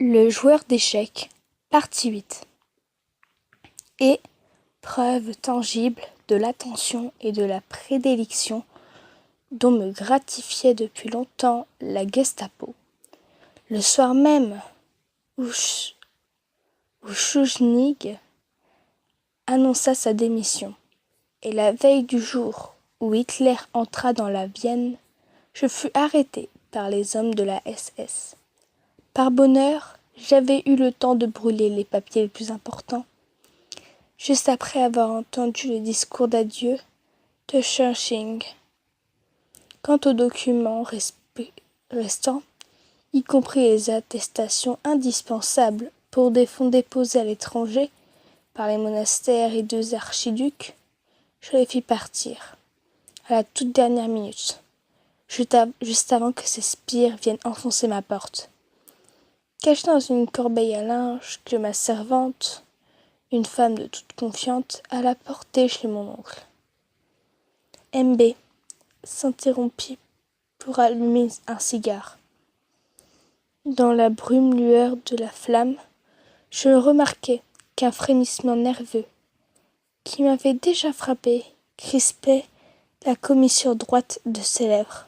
Le joueur d'échecs, partie 8. Et, preuve tangible de l'attention et de la prédilection dont me gratifiait depuis longtemps la Gestapo, le soir même où Schujnig annonça sa démission, et la veille du jour où Hitler entra dans la Vienne, je fus arrêté par les hommes de la SS. Par bonheur, j'avais eu le temps de brûler les papiers les plus importants, juste après avoir entendu le discours d'adieu de Churchill. Quant aux documents restants, y compris les attestations indispensables pour des fonds déposés à l'étranger par les monastères et deux archiducs, je les fis partir, à la toute dernière minute, juste avant que ces sbires viennent enfoncer ma porte. Caché dans une corbeille à linge que ma servante, une femme de toute confiance, alla porter chez mon oncle. M.B. s'interrompit pour allumer un cigare. Dans la brume lueur de la flamme, je remarquai qu'un frémissement nerveux, qui m'avait déjà frappé, crispait la commissure droite de ses lèvres,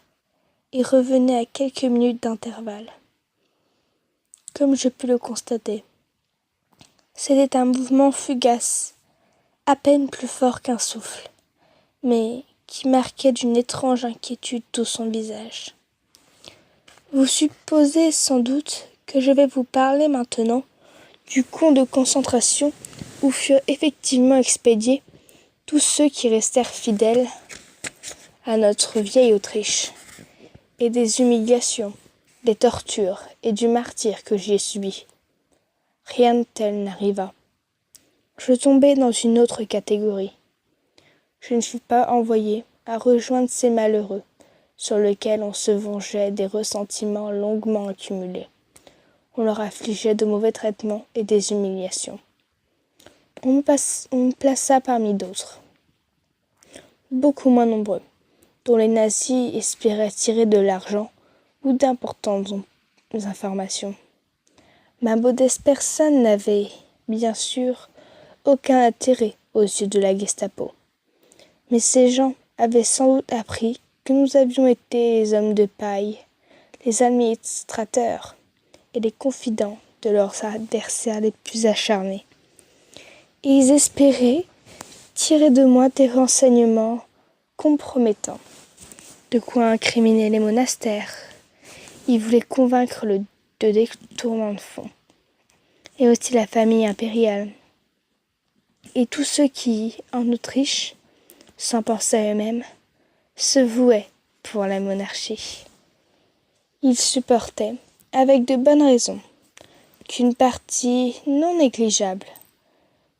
et revenait à quelques minutes d'intervalle. Comme je pus le constater, c'était un mouvement fugace, à peine plus fort qu'un souffle, mais qui marquait d'une étrange inquiétude tout son visage. Vous supposez sans doute que je vais vous parler maintenant du camp de concentration où furent effectivement expédiés tous ceux qui restèrent fidèles à notre vieille Autriche, et des humiliations, des tortures et du martyre que j'y ai subi. Rien de tel n'arriva. Je tombai dans une autre catégorie. Je ne fus pas envoyé à rejoindre ces malheureux, sur lesquels on se vengeait des ressentiments longuement accumulés. On leur affligeait de mauvais traitements et des humiliations. On me plaça parmi d'autres, beaucoup moins nombreux, dont les nazis espéraient tirer de l'argent ou d'importantes informations. Ma modeste personne n'avait, bien sûr, aucun intérêt aux yeux de la Gestapo. Mais ces gens avaient sans doute appris que nous avions été les hommes de paille, les administrateurs et les confidents de leurs adversaires les plus acharnés. Et ils espéraient tirer de moi des renseignements compromettants. De quoi incriminer les monastères. Ils voulaient convaincre de détournement de fonds. Et aussi la famille impériale. Et tous ceux qui, en Autriche, sans penser à eux-mêmes, se vouaient pour la monarchie. Ils supportaient, avec de bonnes raisons, qu'une partie non négligeable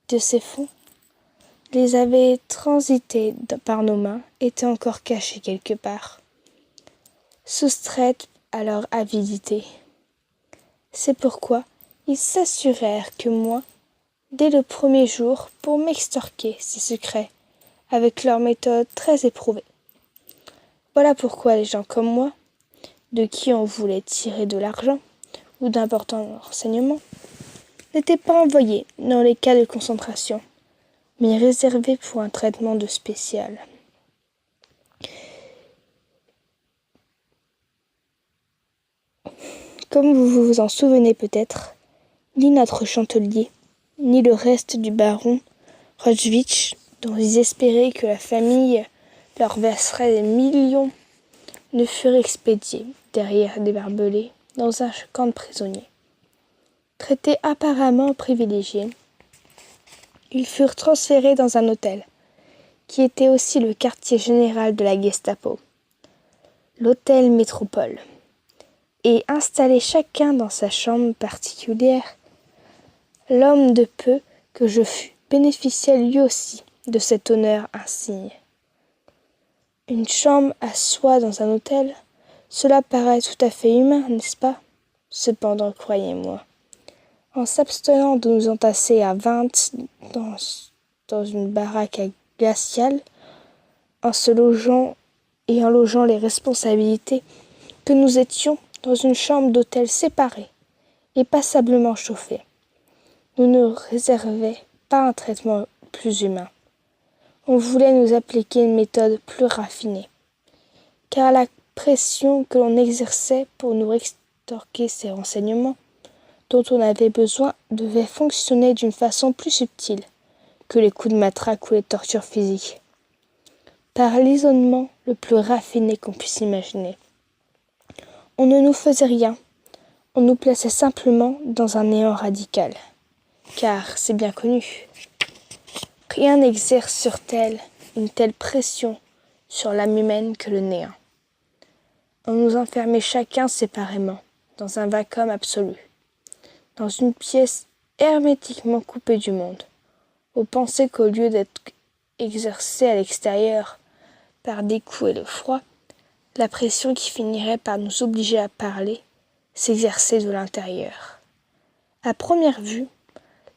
de ces fonds les avait transités par nos mains, étaient encore cachés quelque part, soustraites à leur avidité. C'est pourquoi ils s'assurèrent que moi, dès le premier jour, pour m'extorquer ces secrets, avec leur méthode très éprouvée. Voilà pourquoi les gens comme moi, de qui on voulait tirer de l'argent ou d'importants renseignements, n'étaient pas envoyés dans les cas de concentration, mais réservés pour un traitement de spécial. Comme vous vous en souvenez peut-être, ni notre chancelier, ni le reste du baron Rojwitz, dont ils espéraient que la famille leur verserait des millions, ne furent expédiés derrière des barbelés dans un camp de prisonniers. Traités apparemment privilégiés, ils furent transférés dans un hôtel, qui était aussi le quartier général de la Gestapo, l'hôtel Métropole, et installés chacun dans sa chambre particulière. L'homme de peu que je fus bénéficiait lui aussi de cet honneur insigne. Une chambre à soi dans un hôtel, cela paraît tout à fait humain, n'est-ce pas? Cependant, croyez-moi, en s'abstenant de nous entasser à 20 dans une baraque glaciale, en se logeant et en logeant les responsabilités, que nous étions dans une chambre d'hôtel séparée et passablement chauffés. Nous ne réservait pas un traitement plus humain. On voulait nous appliquer une méthode plus raffinée, car la pression que l'on exerçait pour nous extorquer ces renseignements dont on avait besoin devait fonctionner d'une façon plus subtile que les coups de matraque ou les tortures physiques, par l'isolement le plus raffiné qu'on puisse imaginer. On ne nous faisait rien, on nous plaçait simplement dans un néant radical, car c'est bien connu. Rien n'exerce sur une telle pression sur l'âme humaine que le néant. On nous enfermait chacun séparément, dans un vacuum absolu, dans une pièce hermétiquement coupée du monde. On pensait qu'au lieu d'être exercée à l'extérieur par des coups et le froid, la pression qui finirait par nous obliger à parler s'exerçait de l'intérieur. À première vue,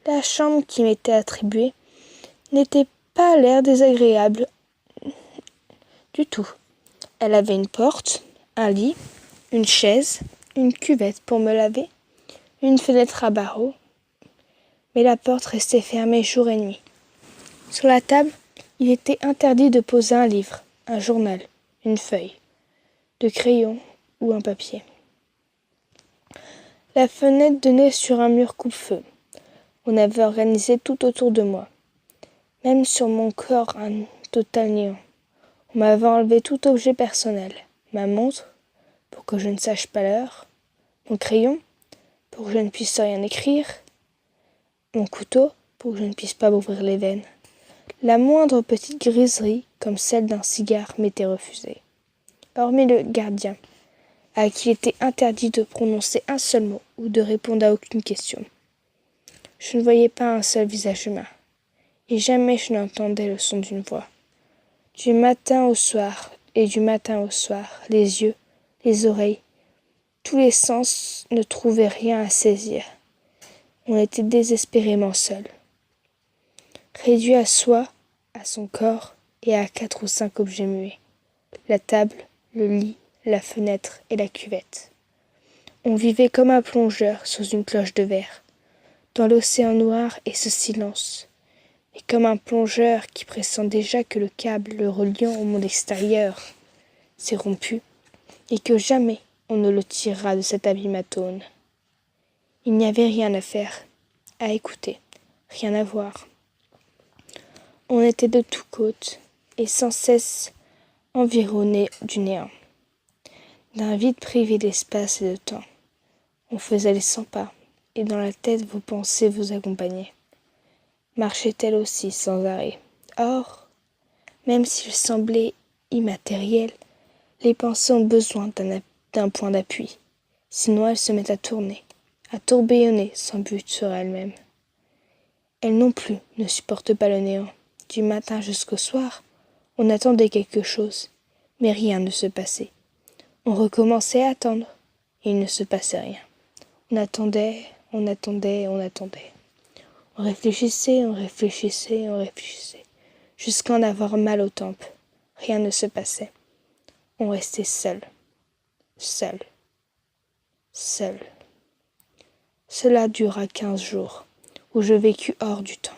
la chambre qui m'était attribuée n'était pas l'air désagréable du tout. Elle avait une porte, un lit, une chaise, une cuvette pour me laver, une fenêtre à barreaux, mais la porte restait fermée jour et nuit. Sur la table, il était interdit de poser un livre, un journal, une feuille, de crayon ou un papier. La fenêtre donnait sur un mur coupe-feu. On avait organisé tout autour de moi, même sur mon corps un total néant. On m'avait enlevé tout objet personnel, ma montre, pour que je ne sache pas l'heure, mon crayon, pour que je ne puisse rien écrire, mon couteau, pour que je ne puisse pas m'ouvrir les veines. La moindre petite griserie, comme celle d'un cigare, m'était refusée. Hormis le gardien, à qui il était interdit de prononcer un seul mot ou de répondre à aucune question. Je ne voyais pas un seul visage humain, et jamais je n'entendais le son d'une voix. Du matin au soir, et du matin au soir, les yeux, les oreilles, tous les sens ne trouvaient rien à saisir. On était désespérément seul, réduit à soi, à son corps et à 4 ou 5 objets muets, la table, le lit, la fenêtre et la cuvette. On vivait comme un plongeur sous une cloche de verre, dans l'océan noir et ce silence, et comme un plongeur qui pressent déjà que le câble le reliant au monde extérieur s'est rompu, et que jamais on ne le tirera de cet abîme atone. Il n'y avait rien à faire, à écouter, rien à voir. On était de tous côtés, et sans cesse environnés du néant, d'un vide privé d'espace et de temps. On faisait les 100 pas, et dans la tête vos pensées vous accompagnaient. Marchaient-elles aussi sans arrêt. Or, même s'il semblait immatériel, les pensées ont besoin d'un point d'appui, sinon elles se mettent à tourner, à tourbillonner sans but sur elles-mêmes. Elles non plus ne supportent pas le néant. Du matin jusqu'au soir, on attendait quelque chose, mais rien ne se passait. On recommençait à attendre, et il ne se passait rien. On attendait, on attendait, on attendait. On réfléchissait, on réfléchissait, on réfléchissait, jusqu'à en avoir mal aux tempes. Rien ne se passait. On restait seul, seul, seul. Cela dura 15 jours, où je vécus hors du temps,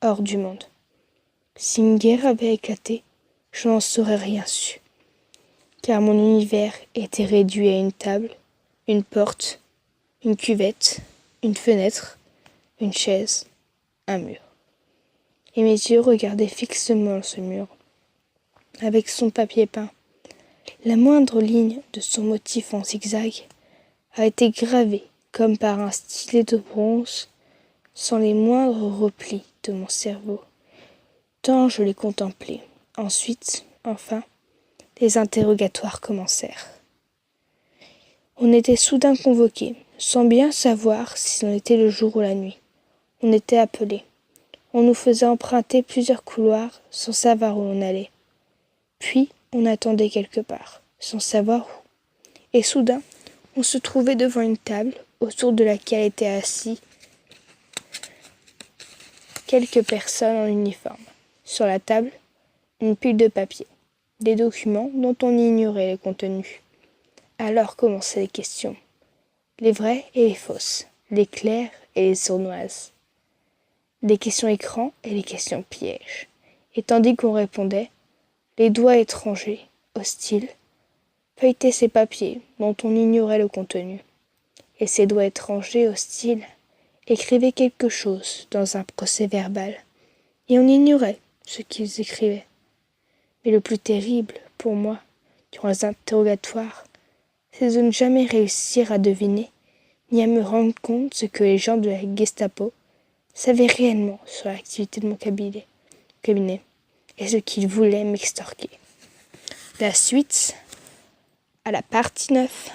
hors du monde. Si une guerre avait éclaté, je n'en saurais rien su, car mon univers était réduit à une table, une porte, une cuvette, une fenêtre, une chaise, un mur. Et mes yeux regardaient fixement ce mur, avec son papier peint. La moindre ligne de son motif en zigzag a été gravée comme par un stylet de bronze, sans les moindres replis de mon cerveau, tant je les contemplais. Ensuite, enfin, les interrogatoires commencèrent. On était soudain convoqués, sans bien savoir si l'on était le jour ou la nuit. On était appelés. On nous faisait emprunter plusieurs couloirs sans savoir où on allait. Puis, on attendait quelque part, sans savoir où. Et soudain, on se trouvait devant une table, autour de laquelle étaient assis quelques personnes en uniforme. Sur la table, une pile de papier, des documents dont on ignorait les contenus. Alors commençaient les questions. les vraies et les fausses, les claires et les sournoises, les questions écrans et les questions pièges. Et tandis qu'on répondait, les doigts étrangers, hostiles, feuilletaient ces papiers dont on ignorait le contenu. Et ces doigts étrangers, hostiles, écrivaient quelque chose dans un procès-verbal, et on ignorait ce qu'ils écrivaient. Mais le plus terrible, pour moi, durant les interrogatoires, c'est de ne jamais réussir à deviner, ni à me rendre compte ce que les gens de la Gestapo savaient réellement sur l'activité de mon cabinet, et ce qu'ils voulaient m'extorquer. La suite à la partie 9.